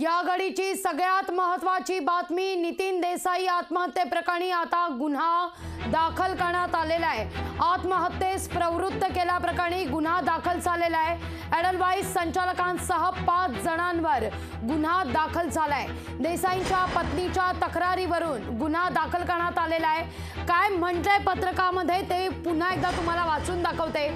या घडीची सगळ्यात महत्त्वाची बातमी, नितीन देसाई आत्महत्येप्रकरणी आता गुन्हा दाखल करण्यात आलेला आहे। आत्महत्येस प्रवृत्त केल्याप्रकरणी गुन्हा दाखल झालेला आहे। एडलवाइस संचालकांसह 5 जणांवर गुन्हा दाखल झालाय। देसाईंच्या पत्नीच्या तक्रारीवरून गुन्हा दाखल करण्यात आलेला आहे। काय म्हणतंय पत्रकामध्ये ते पुन्हा एकदा तुम्हाला वाचून दाखवते।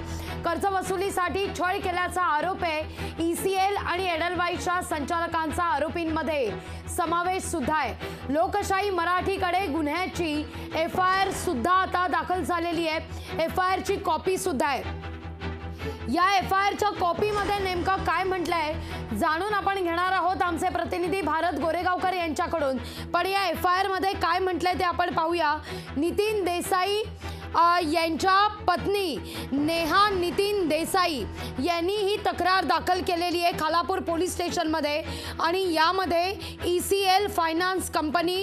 कर्जवसुलीसाठी छळ केल्याचा आरोप आहे। ईसीएल आणि एडलवाइसच्या संचालकांचा आरोपींमध्ये समावेश सुद्धा आहे। लोकशाही मराठीकडे गुन्ह्याची एफआयआर सुद्धा आता दाखल झालेली आहे। एफआयआर ची कॉपी सुद्धा आहे। या एफआयआरच्या कॉपीमध्ये नेमकं काय म्हटलंय जाणून आपण घेणार आहोत आमचे प्रतिनिधी भारत गोरेगावकर यांच्याकडून। पण या एफआयआर मध्ये काय म्हटलंय ते आपण पाहूया। नितीन देसाई यांच्या पत्नी नेहा नितीन देसाई यांनी ही तक्रार दाखल केलेली आहे खालापूर पोलीस स्टेशनमध्ये। आणि यामध्ये ईसीएल फायनान्स कंपनी,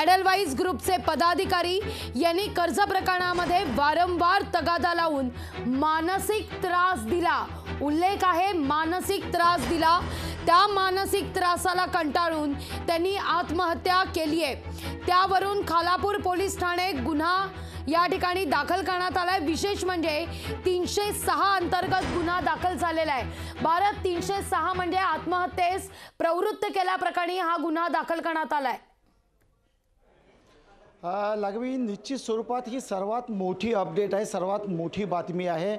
एडलवाइस ग्रुपचे पदाधिकारी यांनी कर्ज प्रकरणामध्ये वारंवार तगादा लावून मानसिक त्रास दिला। उल्लेख आहे मानसिक त्रास दिला। त्या मानसिक त्रासाला कंटाळून त्यांनी आत्महत्या केली आहे। त्यावरून खालापूर पोलीस ठाणे गुन्हा या ठिकाणी दाखल करण्यात आलाय। विशेष म्हणजे 306 अंतर्गत गुन्हा दाखल झालेला आहे। भारत 306 म्हणजे आत्महत्येस प्रवृत्त केल्याप्रकरणी हा गुन्हा दाखल करण्यात आलाय। लागवी निश्चित स्वरूपात ही सर्वात मोठी अपडेट आहे, सर्वात मोठी बातमी आहे।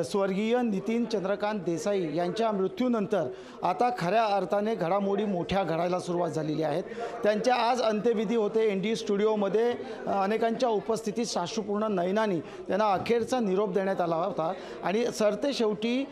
स्वर्गीय नितीन चंद्रकांत देसाई यांच्या मृत्यूनंतर आता खऱ्या अर्थाने घडामोडी मोठ्या घडायला सुरुवात झालेली आहेत। त्यांच्या आज अंत्यविधी होते एनडी स्टुडिओमध्ये। अनेकांच्या उपस्थितीत साश्रुपूर्ण नयनांनी त्यांना अखेरचा निरोप देण्यात आला होता। आणि सरते शेवटी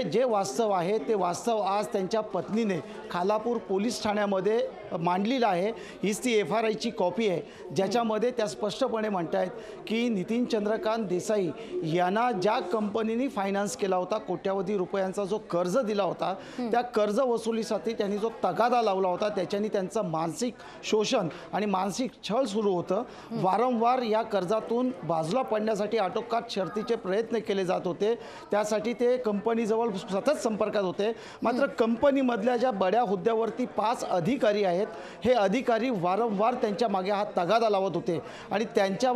जे वास्तव आहे ते वास्तव आज त्यांच्या पत्नीने खालापूर पोलीस ठाण्यामध्ये मांडलेलं आहे। हीच ती एफआयआरची कॉपी आहे ज्याच्यामध्ये त्या स्पष्टपणे म्हणतायत की नितीन चंद्रकांत देसाई यांना ज्या कंपनीने फायनान्स केला होता, कोट्यावधी रुपयांचा जो कर्ज दिला होता, त्या कर्ज वसुलीसाठी त्यांनी जो तगादा लावला होता त्याच्याने त्यांचं मानसिक शोषण आणि मानसिक छळ सुरू होतं। वारंवार या कर्जातून बाजूला पडण्यासाठी आटोकाट शर्तीचे प्रयत्न केले जात होते। त्यासाठी ते कंपनीजवळ सतत संपर्कात होते। मात्र कंपनीमधल्या ज्या बड्या हुद्द्यावरती 5 अधिकारी आहेत, हे अधिकारी वारंवार त्यांच्या मागे हा तगादा लावत होते। आणि त्यांच्या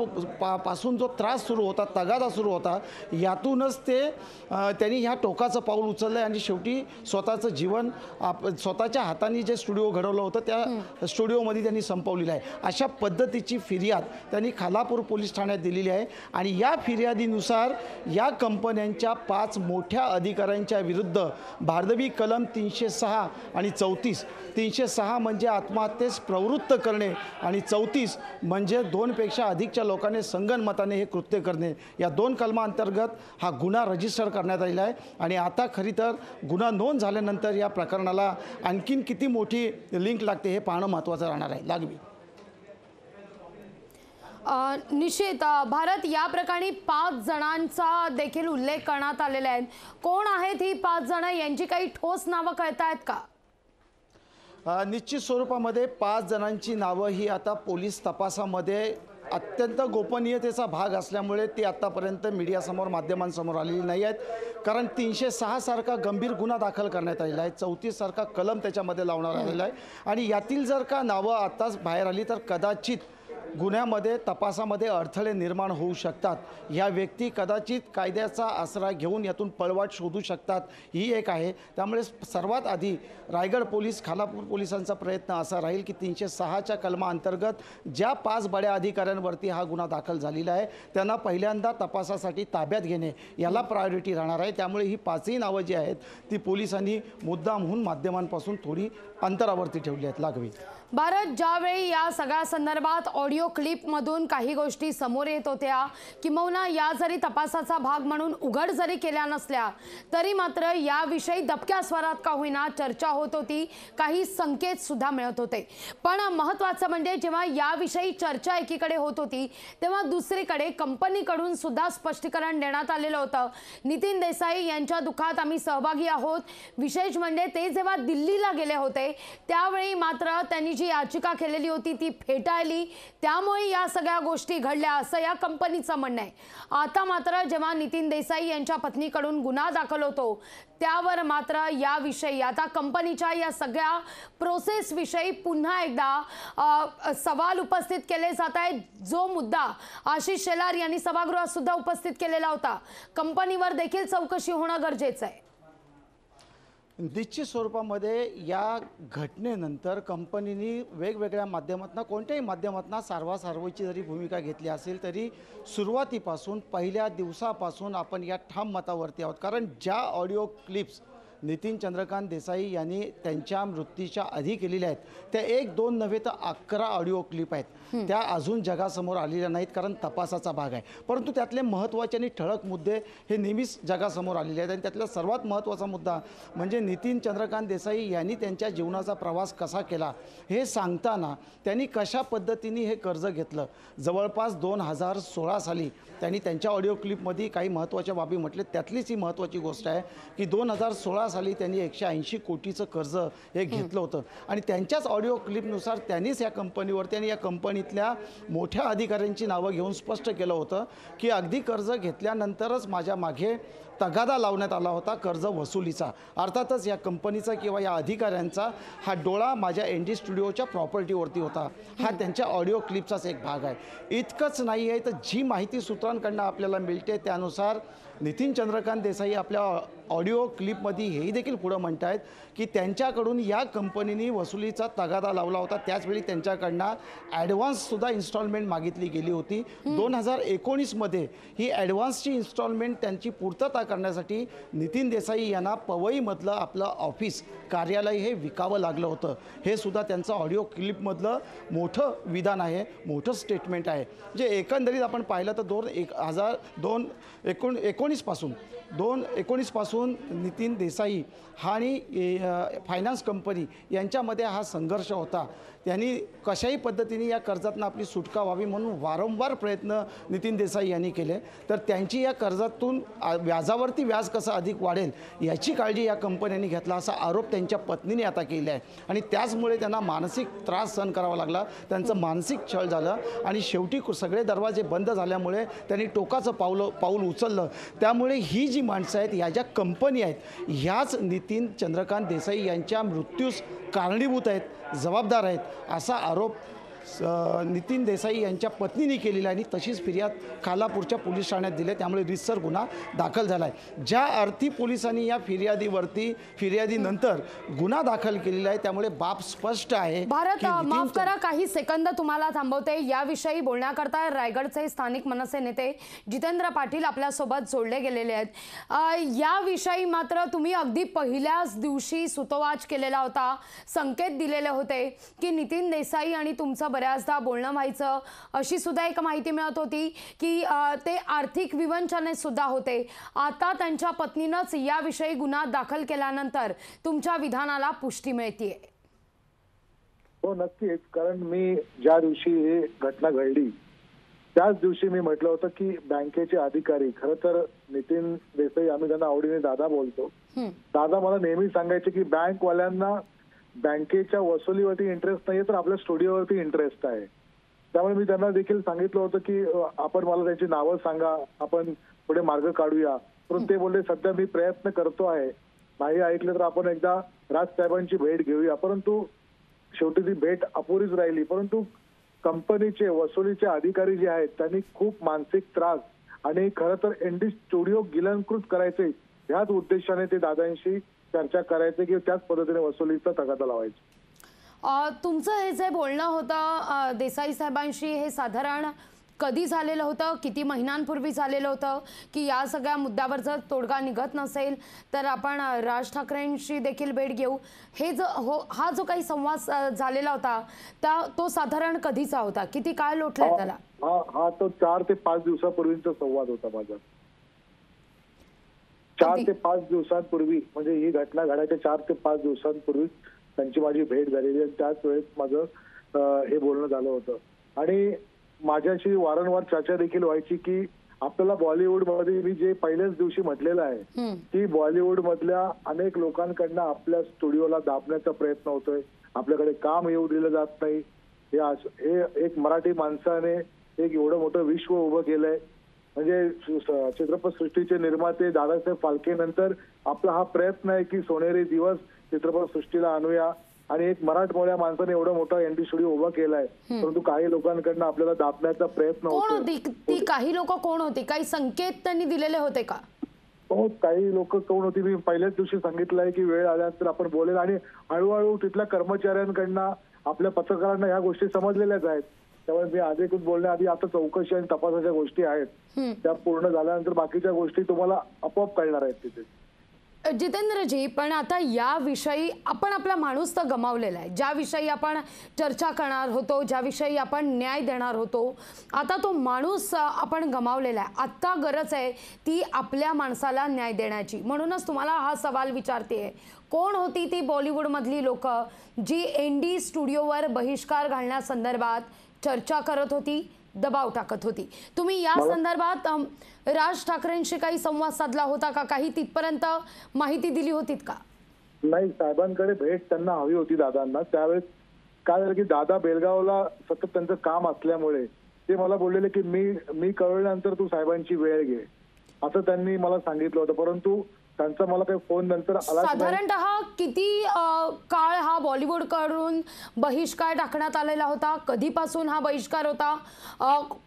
पासून जो त्रास सुरू होता, तगादा सुरू होता, यातूनच त्यांनी ह्या टोकाचं पाऊल उचललं आणि शेवटी स्वतःचं जीवन स्वतःच्या हाताने जे स्टुडिओ घडवलं होतं त्या स्टुडिओमध्ये त्यांनी संपवलेलं आहे। अशा पद्धतीची फिर्याद त्यांनी खालापूर पोलीस ठाण्यात दिलेली आहे। आणि या फिर्यादीनुसार या कंपन्यांच्या 5 मोठ्या अधिकाऱ्यांच्या विरुद्ध भारदवी कलम 306 आणि 34, 306 म्हणजे आत्महत्येस प्रवृत्त करणे आणि 34 म्हणजे 2 पेक्षा अधिकच्या लोकांनी संगनमताने हे कृत्य करणे, या 2 कलमांतर्गत हा गुन्हा रजिस्टर करण्यात आलेला आहे। आणि आता खरी तर गुन्हा नोंद झाल्यानंतर या प्रकरणाला आणखीन किती मोठी लिंक लागते हे पाहणं महत्त्वाचं राहणार आहे। लागवी निश्चित भारत या प्रकरणी 5 जणांचा देखील उल्लेख करण्यात आलेला आहे। कोण आहेत ही 5 जण, यांची काही ठोस नावं कळतायत का? निश्चित स्वरूपामध्ये 5 जणांची नावं ही आता पोलीस तपासामध्ये अत्यंत गोपनीयतेचा भाग असल्यामुळे ती आतापर्यंत मीडियासमोर, माध्यमांसमोर आलेली नाही आहेत। कारण 306 सारखा गंभीर गुन्हा दाखल करण्यात आलेला आहे, 34 सारखा कलम त्याच्यामध्ये लावण्यात आलेला आहे। आणि यातील जर का नावं आताच बाहेर आली तर कदाचित गुन्ह्यामध्ये, तपासामध्ये अडथळे निर्माण होऊ शकतात। ह्या व्यक्ती कदाचित कायद्याचा आसरा घेऊन यातून पळवाट शोधू शकतात, ही एक आहे। त्यामुळे सर्वात आधी रायगड पोलीस, खालापूर पोलिसांचा प्रयत्न असा राहील की 306च्या कलमाअंतर्गत ज्या 5 बड्या अधिकाऱ्यांवरती हा गुन्हा दाखल झालेला आहे त्यांना पहिल्यांदा तपासासाठी ताब्यात घेणे, याला प्रायोरिटी राहणार आहे। त्यामुळे ही 5ही नावं जी आहेत ती पोलिसांनी मुद्दामहून माध्यमांपासून थोडी अंतरावरती ठेवली आहेत। लागवी भारत, ज्यावेळी या सगळ्या संदर्भात ऑडिओ क्लिपमधून काही गोष्टी समोर येत होत्या, किंवा या जरी तपासाचा भाग म्हणून उघड जरी केल्या नसल्या तरी मात्र याविषयी दबक्या स्वरात का होईना चर्चा होत होती, काही संकेत सुद्धा मिळत होते। पण महत्त्वाचं म्हणजे जेव्हा याविषयी चर्चा एकीकडे होत होती तेव्हा दुसरीकडे कंपनीकडून सुद्धा स्पष्टीकरण देण्यात आलेलं होतं। नितीन देसाई यांच्या दुःखात आम्ही सहभागी आहोत। विशेष म्हणजे ते जेव्हा दिल्लीला गेले होते त्यावेळी मात्र त्यांनी जी याचिका केलेली होती ती फेटाळली, त्यामुळे या सगळ्या गोष्टी घडल्या असं या कंपनीचं म्हणणं आहे. आता मात्र जेव्हा नितीन देसाई यांच्या पत्नीकडून गुन्हा दाखल होतो त्यावर मात्र याविषयी आता कंपनीच्या या सगळ्या प्रोसेस विषयी पुन्हा एकदा सवाल उपस्थित केले जात आहेत. जो मुद्दा आशिष शेलार यांनी सभागृहात सुद्धा उपस्थित केलेला होता, कंपनीवर देखील चौकशी होणं गरजेचं आहे. निश्चित स्वरूपामध्ये या घटनेनंतर कंपनीने वेगवेगळ्या माध्यमातून कोणत्याही माध्यमातून सार्वसार्वची जरी भूमिका घेतली असेल तरी सुरुवातीपासून पहिल्या दिवसापासून आपण या ठाम मतावरती आहोत. कारण ज्या ऑडिओ क्लिप्स नितीन चंद्रकांत देसाई यांनी त्यांच्या मृत्यूच्या आधी केलेल्या आहेत त्या 1-2 नव्हे तर 11 ऑडिओ क्लिप आहेत. त्या अजून जगासमोर आलेल्या नाहीत कारण तपासाचा भाग आहे. परंतु त्यातले महत्त्वाचे आणि ठळक मुद्दे हे नेहमीच जगासमोर आलेले आहेत. आणि त्यातला सर्वात महत्त्वाचा मुद्दा म्हणजे नितीन चंद्रकांत देसाई यांनी त्यांच्या जीवनाचा प्रवास कसा केला हे सांगताना त्यांनी कशा पद्धतीने हे कर्ज घेतलं. जवळपास 2016 साली त्यांनी त्यांच्या ऑडिओ क्लिपमध्ये काही महत्त्वाच्या बाबी म्हटले. त्यातलीच ही महत्त्वाची गोष्ट आहे की 2016 साली त्यांनी 180 कोटीचं कर्ज हे घेतलं होतं. आणि त्यांच्याच ऑडिओ क्लिपनुसार त्यांनीच या कंपनीवरती आणि या कंपनीतल्या मोठ्या अधिकाऱ्यांची नावं घेऊन स्पष्ट केलं होतं की अगदी कर्ज घेतल्यानंतरच माझ्या मागे तगादा लावण्यात आला होता कर्ज वसुलीचा. अर्थातच या कंपनीचा किंवा या अधिकाऱ्यांचा हा डोळा माझ्या एनडी स्टुडिओच्या प्रॉपर्टीवरती होता. हा त्यांच्या ऑडिओ क्लिपचाच एक भाग आहे. इतकंच नाही आहे तर जी माहिती सूत्रांकडनं आपल्याला मिळते त्यानुसार नितीन चंद्रकांत देसाई आपल्या ऑडिओ क्लिपमध्ये हेही देखील पुढं म्हणत आहेत की त्यांच्याकडून या कंपनीने वसुलीचा तगादा लावला होता. त्याचवेळी त्यांच्याकडनं ॲडव्हान्ससुद्धा इन्स्टॉलमेंट मागितली गेली होती. 2019मध्ये ही ॲडव्हान्सची इन्स्टॉलमेंट त्यांची पूर्तता करण्यासाठी नितीन देसाई यांना पवईमधलं आपलं ऑफिस कार्यालय हे विकावं लागलं होतं. हे सुद्धा त्यांचं ऑडिओ क्लिपमधलं मोठं विधान आहे, मोठं स्टेटमेंट आहे. जे एकंदरीत आपण पाहिलं तर 2019 पासून नितीन देसाई आणि फायनान्स कंपनी यांच्यामध्ये हा संघर्ष होता. त्यांनी कशाही पद्धतीने या कर्जातून आपली सुटका व्हावी म्हणून वारंवार प्रयत्न नितीन देसाई यांनी केले. तर त्यांची या कर्जातून व्याजावरती व्याज कसं अधिक वाढेल याची काळजी या कंपन्यांनी घेतला असा आरोप त्यांच्या पत्नीने आता केला आहे. आणि त्याचमुळे त्यांना मानसिक त्रास सहन करावा लागला, त्यांचं मानसिक छळ झालं आणि शेवटी सगळे दरवाजे बंद झाल्यामुळे त्यांनी टोकाचं पाऊल उचललं. त्यामुळे ही जी माणसं आहेत या ज्या कंपनी आहेत ह्याच नितीन चंद्रकांत देसाई यांच्या मृत्यूस कारणीभूत आहेत, जबाबदार आहेत असा आरोप नितीन देसाई यांच्या पत्नीने केलेला आहे. आणि तशीच फिर्याद खालापूरच्या पोलीस ठाण्यात दिली. त्यामुळे रितसर गुन्हा दाखल झाला आहे. ज्या अर्थी पोलिसांनी या फिर्यादीनंतर गुन्हा दाखल केलेला आहे त्यामुळे बाब स्पष्ट आहे. भारत, माफ करा काही सेकंद तुम्हाला थांबवते. याविषयी बोलण्याकरता रायगडचे स्थानिक मनसे नेते जितेंद्र पाटील आपल्यासोबत जोडले गेलेले आहेत. याविषयी मात्र तुम्ही अगदी पहिल्याच दिवशी सुतोवाच केलेला होता, संकेत दिलेले होते की नितीन देसाई आणि तुमचं बऱ्याचदा बोलणं व्हायचं. अशी सुद्धा एक माहिती मिळत होती की ते आर्थिक विवंचनेत सुद्धा होते. आता त्यांच्या पत्नीनंच याविषयी गुन्हा दाखल केल्यानंतर तुमच्या विधानाला पुष्टी मिळतेय. हो नक्कीच. कारण मी ज्या दिवशी ही घटना घडली त्याच दिवशी मी म्हटलं होतं की बँकेचे अधिकारी, खरं तर नितीन देसाई आम्ही त्यांना आवडीने दादा बोलतो, दादा मला नेहमी सांगायचे की बँकवाल्यांना बँकेच्या वसुलीवरती इंटरेस्ट नाहीये तर आपल्या स्टुडिओवरती इंटरेस्ट आहे. त्यामुळे मी त्यांना देखील सांगितलं होतं की आपण मला त्यांची नावं सांगा, आपण पुढे मार्ग काढूया. परंतु ते बोलले सध्या मी प्रयत्न करतो आहे, नाही ऐकलं तर आपण एकदा राजसाहेबांची भेट घेऊया. परंतु शेवटी ती भेट अपुरीच राहिली. परंतु कंपनीचे वसुलीचे अधिकारी जे आहेत त्यांनी खूप मानसिक त्रास आणि खरं तर एनडी स्टुडिओ गिलंकृत करायचे ह्याच उद्देशाने ते दादांशी चर्चा करायचे की त्याच पद्धतीने वसुलीचा तगादा लावायचा. तुमचं हे जे बोलणं होतं देसाई साहेबांशी हे साधारण कधी झालेलं होतं, किती महिन्यांपूर्वी झालेलं होतं की या सगळ्या मुद्द्यावर जर तोडगा निघत नसेल तर आपण राज ठाकरेंशी देखील भेट घेऊ, हे हा जो काही संवाद झालेला होता तो साधारण कधीचा होता, किती काळ लोटलाय त्याला? हा तो 4 ते 5 दिवसापूर्वीचा संवाद होता माझा. 4 ते 5 दिवसांपूर्वी, म्हणजे ही घटना घडायच्या 4 ते 5 दिवसांपूर्वी त्यांची माझी भेट झालेली आणि त्याच वेळेस माझं हे बोलणं झालं होतं. आणि माझ्याशी वारंवार चर्चा देखील व्हायची की आपल्याला बॉलिवूड मध्ये मी जे पहिल्याच दिवशी म्हटलेलं आहे की बॉलिवूड मधल्या अनेक लोकांकडनं आपल्या स्टुडिओला दाबण्याचा प्रयत्न होतोय, आपल्याकडे काम येऊ दिलं जात नाही. हे एक मराठी माणसाने एक एवढं मोठं विश्व उभं केलंय. म्हणजे चित्रपटसृष्टीचे निर्माते दादासाहेब फाळके नंतर आपला हा प्रयत्न आहे की सोनेरी दिवस चित्रपटसृष्टीला आणूया. आणि एक मराठमोळ्या माणसाने एवढा मोठा एनडी स्टुडिओ उभा केलाय. परंतु काही लोकांकडनं आपल्याला दाबण्याचा प्रयत्न कोण होतो. होती ती? काही लोक कोण होती? काही संकेत त्यांनी दिलेले होते का? हो, काही लोक कोण होती मी पहिल्याच दिवशी सांगितलंय की वेळ आल्यानंतर आपण बोलेल. आणि हळूहळू तिथल्या कर्मचाऱ्यांकडनं आपल्या पत्रकारांना ह्या गोष्टी समजलेल्याच आहेत. त्यामुळे मी अधिकृत बोलण्याआधी आता चौकशी आणि तपासाच्या गोष्टी आहेत त्या पूर्ण झाल्यानंतर बाकीच्या गोष्टी तुम्हाला आपोआप कळणार आहेत तिथे. जितेंद्रजी, पण आता याविषयी आपण आपला माणूस तर गमावलेला आहे. ज्याविषयी आपण चर्चा करणार होतो, ज्याविषयी आपण न्याय देणार होतो, आता तो माणूस आपण गमावलेला आहे. आत्ता गरज आहे ती आपल्या माणसाला न्याय देण्याची. म्हणूनच तुम्हाला हा सवाल विचारते, कोण होती ती बॉलिवूडमधली लोक जी एनडी स्टुडिओवर बहिष्कार घालण्यासंदर्भात चर्चा करत होती, दबाव टाकत होती? तुम्ही या संदर्भात राज ठाकरेंशी काही संवाद साधला होता का? काही तिथपर्यंत माहिती दिली होती का? नाही, साहेबांकडे भेट त्यांना हवी होती दादांना. त्यावेळेस काय झालं की दादा बेलगावला सतत त्यांचं काम असल्यामुळे ते मला बोललेले की मी कळल्यानंतर तू साहेबांची वेळ घे असं त्यांनी मला सांगितलं होतं. परंतु त्यांचा मला काही फोन नंतर आला. साधारणतः किती काळ हा बॉलिवूड कडून बहिष्कार टाकण्यात आलेला होता? कधीपासून हा बहिष्कार होता?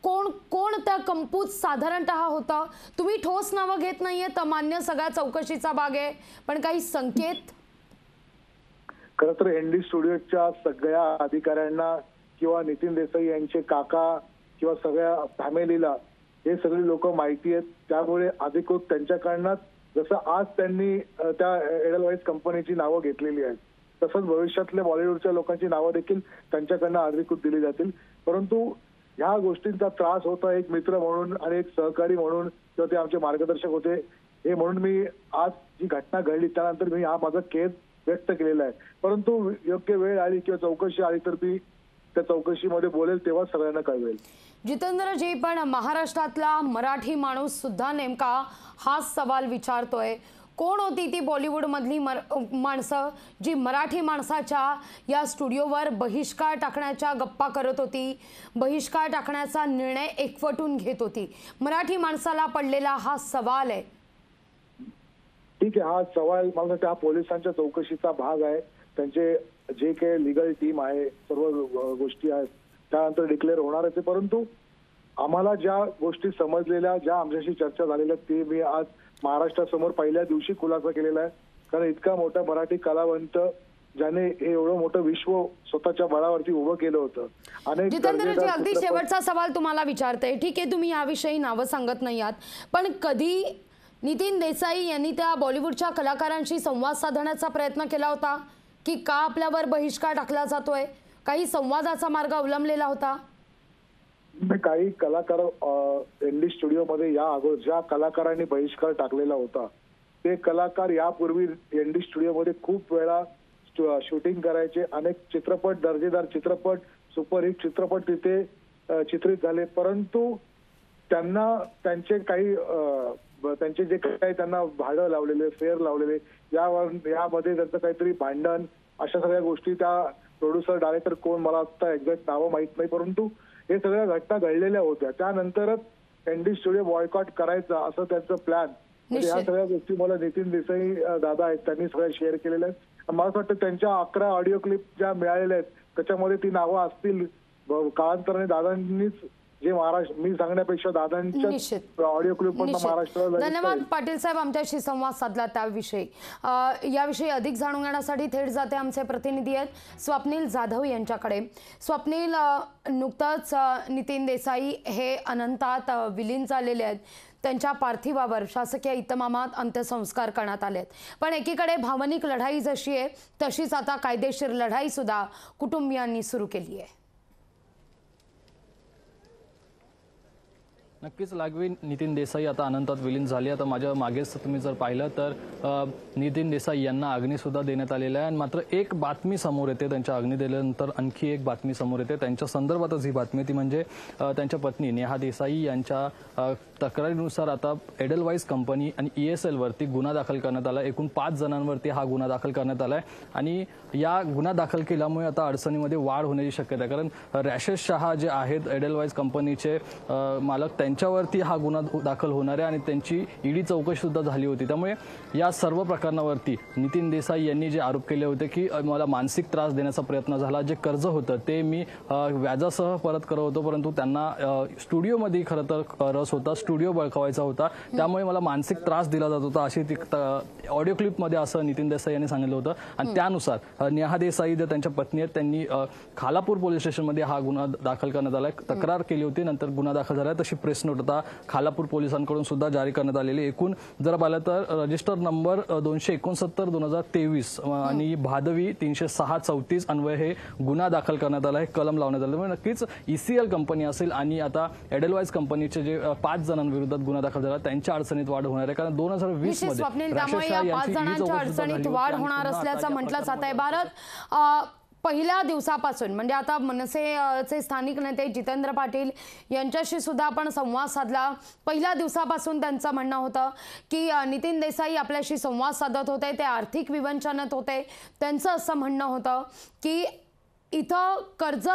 कोण कोण त्या कंपूत साधारणतः होता? तुम्ही ठोस नावं घेत नाहीये तर मान्य, सगळ्या चौकशीचा भाग आहे, पण काही संकेत? खरं तर एनडी स्टुडिओच्या सगळ्या अधिकाऱ्यांना किंवा नितीन देसाई यांचे काका किंवा सगळ्या फॅमिलीला हे सगळी लोक माहिती आहेत. त्यामुळे अधिकृत त्यांच्याकडनं जसं आज त्यांनी त्या एडलवाईज कंपनीची नावं घेतलेली आहेत तसंच भविष्यातल्या बॉलिवूडच्या लोकांची नावं देखील त्यांच्याकडनं अधिकृत दिली जातील. परंतु ह्या गोष्टींचा त्रास होता एक मित्र म्हणून आणि एक सहकारी म्हणून किंवा ते आमचे मार्गदर्शक होते हे म्हणून मी आज जी घटना घडली त्यानंतर मी हा माझा खेद व्यक्त केलेला आहे. परंतु योग्य वेळ आली किंवा चौकशी आली तर ती त्या चौकशीमध्ये बोलेल तेव्हा सगळ्यांना कळवेल. जितेंद्रजी, पण महाराष्ट्रातला मराठी माणूस सुद्धा नेमका हाच सवाल विचारतोय, कोण होती ती बॉलिवूडमधली माणसं जी मराठी माणसाच्या या स्टुडिओवर बहिष्कार टाकण्याच्या गप्पा करत होती, बहिष्कार टाकण्याचा निर्णय एकवटून घेत होती? मराठी माणसाला पडलेला हा सवाल आहे. ठीक आहे, हा सवाल मला वाटतं हा पोलिसांच्या चौकशीचा भाग आहे. त्यांचे जे काही लिगल टीम आहे सर्व गोष्टी आहेत त्यानंतर डिक्लेअर होणार आहे. परंतु आम्हाला ज्या गोष्टी समजलेल्या ज्या आमच्याशी चर्चा झालेल्या ते मी आज महाराष्ट्रासमोर पहिल्या दिवशी खुलासा केलेला आहे. कारण इतका मोठा मराठी कलावंत ज्याने हे एवढं मोठं विश्व स्वतःच्या बळावरती उभं केलं होतं. जितेंद्रजी, अगदी शेवटचा सवाल तुम्हाला विचारते. ठीक आहे, तुम्ही याविषयी नावं सांगत नाही आहात, पण कधी नितीन देसाई यांनी त्या बॉलिवूडच्या कलाकारांशी संवाद साधण्याचा प्रयत्न केला होता की का आपल्यावर बहिष्कार टाकला जातोय? काही संवादाचा मार्ग अवलंबलेला होता? काही कलाकार एनडी स्टुडिओमध्ये या अगोदर ज्या कलाकारांनी बहिष्कार टाकलेला होता ते कलाकार यापूर्वी एनडी स्टुडिओमध्ये खूप वेळा शूटिंग करायचे. अनेक चित्रपट, दर्जेदार चित्रपट, सुपरहिट चित्रपट तिथे चित्रित झाले. परंतु त्यांना त्यांचे काही त्यांचे जे काही त्यांना भाडं लावलेले, फेअर लावलेले यामध्ये त्यांचं काहीतरी भांडण अशा सगळ्या गोष्टी त्या प्रोड्युसर, डायरेक्टर कोण मला आता एक्झॅक्ट नावं माहित नाही परंतु हे सगळ्या घटना घडलेल्या होत्या. त्यानंतरच एनडी स्टुडिओ बॉयकॉट करायचा असं त्यांचं प्लॅन. म्हणजे ह्या सगळ्या गोष्टी मला नितीन देसाई दादा आहेत त्यांनी सगळ्या शेअर केलेल्या आहेत. मला असं वाटतं त्यांच्या 11 ऑडिओ क्लिप ज्या मिळालेल्या आहेत त्याच्यामध्ये ती नावं असतील. कालांतराने दादांनीच जे महाराष्ट्र मी सांगण्यापेक्षा दादांच्या ऑडिओ क्लिप पण महाराष्ट्राला. धन्यवाद पाटील साहेब, आमच्याशी संवाद साधला त्याविषयी. याविषयी अधिक जाणून घेण्यासाठी थेट जाते आमचे प्रतिनिधी आहेत स्वप्नील जाधव यांच्याकडे. स्वप्नील, नुकतंच नितीन देसाई हे अनंतात विलीन झालेले आहेत. त्यांच्या पार्थिवावर शासकीय इतमामात अंत्यसंस्कार करण्यात आले आहेत. पण एकीकडे भावनिक लढाई जशी आहे तशीच आता कायदेशीर लढाई सुद्धा कुटुंबियांनी सुरू केली आहे. नक्कीच लागवी नितीन देसाई आता अनंतात विलीन झाली. आता माझ्या मागेच तुम्ही जर पाहिलं तर नितीन देसाई यांना अग्नीसुद्धा देण्यात आलेला आहे. मात्र एक बातमी समोर येते, त्यांच्या अग्नी दिल्यानंतर आणखी एक बातमी समोर येते. त्यांच्या संदर्भातच ही बातमी ती म्हणजे त्यांच्या पत्नी नेहा देसाई यांच्या तक्रारीनुसार आता एडलवाईज कंपनी आणि ESL वरती गुन्हा दाखल करण्यात आला. एकूण 5 जणांवरती हा गुन्हा दाखल करण्यात आला आहे आणि या गुन्हा दाखल केल्यामुळे आता अडचणीमध्ये वाढ होण्याची शक्यता आहे. कारण रॅशेस शहा जे आहेत एडलवाईज कंपनीचे मालक, त्यांच्यावरती हा गुन्हा दाखल होणार आहे आणि त्यांची ईडी चौकशी सुद्धा झाली होती. त्यामुळे या सर्व प्रकरणावरती नितीन देसाई यांनी जे आरोप केले होते की मला मानसिक त्रास देण्याचा प्रयत्न झाला, जे कर्ज होतं ते मी व्याजासह परत करत होतो, परंतु त्यांना स्टुडिओमध्ये खरं तर रस होता, स्टुडिओ बळकावायचा होता, त्यामुळे मला मानसिक त्रास दिला जात होता, अशी ती ऑडिओ क्लिपमध्ये असं नितीन देसाई यांनी सांगितलं होतं. आणि त्यानुसार नेहा देसाई जे त्यांच्या पत्नी आहेत त्यांनी खालापूर पोलीस स्टेशनमध्ये हा गुन्हा दाखल करण्यात आला, तक्रार केली होती. नंतर गुन्हा दाखल झाला, तशी प्रेस नोट आता खालापूर पोलिसांकडून सुद्धा जारी करण्यात आलेली. एकूण जर पाहिलं तर रजिस्टर नंबर 269/2023 आणि भादवी 306/34 अन्वये हे गुन्हा दाखल करण्यात आला आहे, कलम लावण्यात आला. म्हणजे नक्कीच ECL कंपनी असेल आणि आता एडलवाईज कंपनीचे जे 5 जणांविरोधात गुन्हा दाखल झाला त्यांच्या अडचणीत वाढ होणार आहे. कारण 2020 मध्ये स्वप्नील, त्यामुळे या 5 जणांच्या अडचणीत वाढ होणार असल्याचं म्हटलं जात आहे. भारत पहिल्या दिवसापासून म्हणजे आता मनसेचे स्थानिक नेते जितेंद्र पाटील यांच्याशी सुद्धा आपण संवाद साधला. पहिल्या दिवसापासून त्यांचं म्हणणं होतं की नितीन देसाई आपल्याशी संवाद साधत होते, ते आर्थिक विवंचनेत होते. त्यांचं असं म्हणणं होतं की इथं कर्ज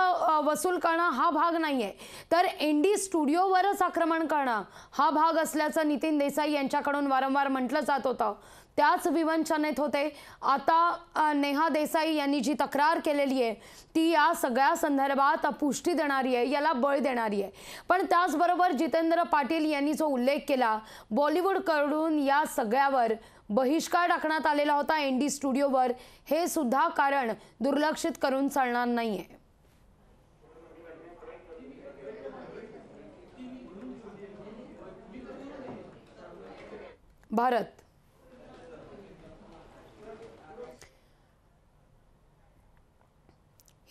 वसूल करणं हा भाग नाहीये, तर ND स्टुडिओवरच आक्रमण करणं हा भाग असल्याचं नितीन देसाई यांच्याकडून वारंवार म्हटलं जात होतं. त्याच विवंचनेत होते. आता नेहा देसाई यांनी जी तक्रार केलेली आहे ती या सगळ्या संदर्भात पुष्टी देणारी आहे, याला बळ देणारी आहे. पण त्याचबरोबर जितेंद्र पाटील यांनी जो उल्लेख केला, बॉलिवूडकडून या सगळ्यावर बहिष्कार टाकण्यात आलेला होता ND स्टुडिओवर, हे सुद्धा कारण दुर्लक्षित करून चालणार नाहीये. भारत,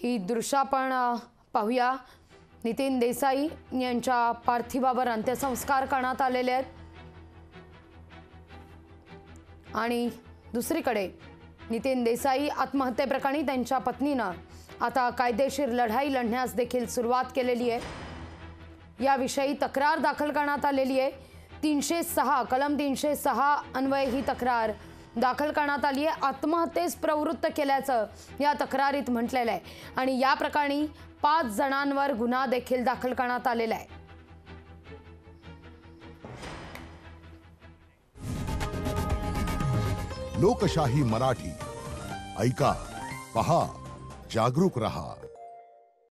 ही दृश्य आपण पाहूया. नितीन देसाई यांच्या पार्थिवावर अंत्यसंस्कार करण्यात आलेले आहेत आणि दुसरीकडे नितीन देसाई आत्महत्येप्रकरणी त्यांच्या पत्नीनं आता कायदेशीर लढाई लढण्यास देखील सुरुवात केलेली आहे. याविषयी तक्रार दाखल करण्यात आलेली आहे. 306 कलम 306 अन्वये ही तक्रार दाखल करण्यात आली आहे. आत्महत्येस प्रवृत्त केल्याचं या तक्रारीत म्हटलेलं आहे आणि या प्रकरणी 5 जणांवर गुन्हा देखील दाखल करण्यात आलेला आहे. लोकशाही मराठी ऐका, पहा, जागरूक रहा.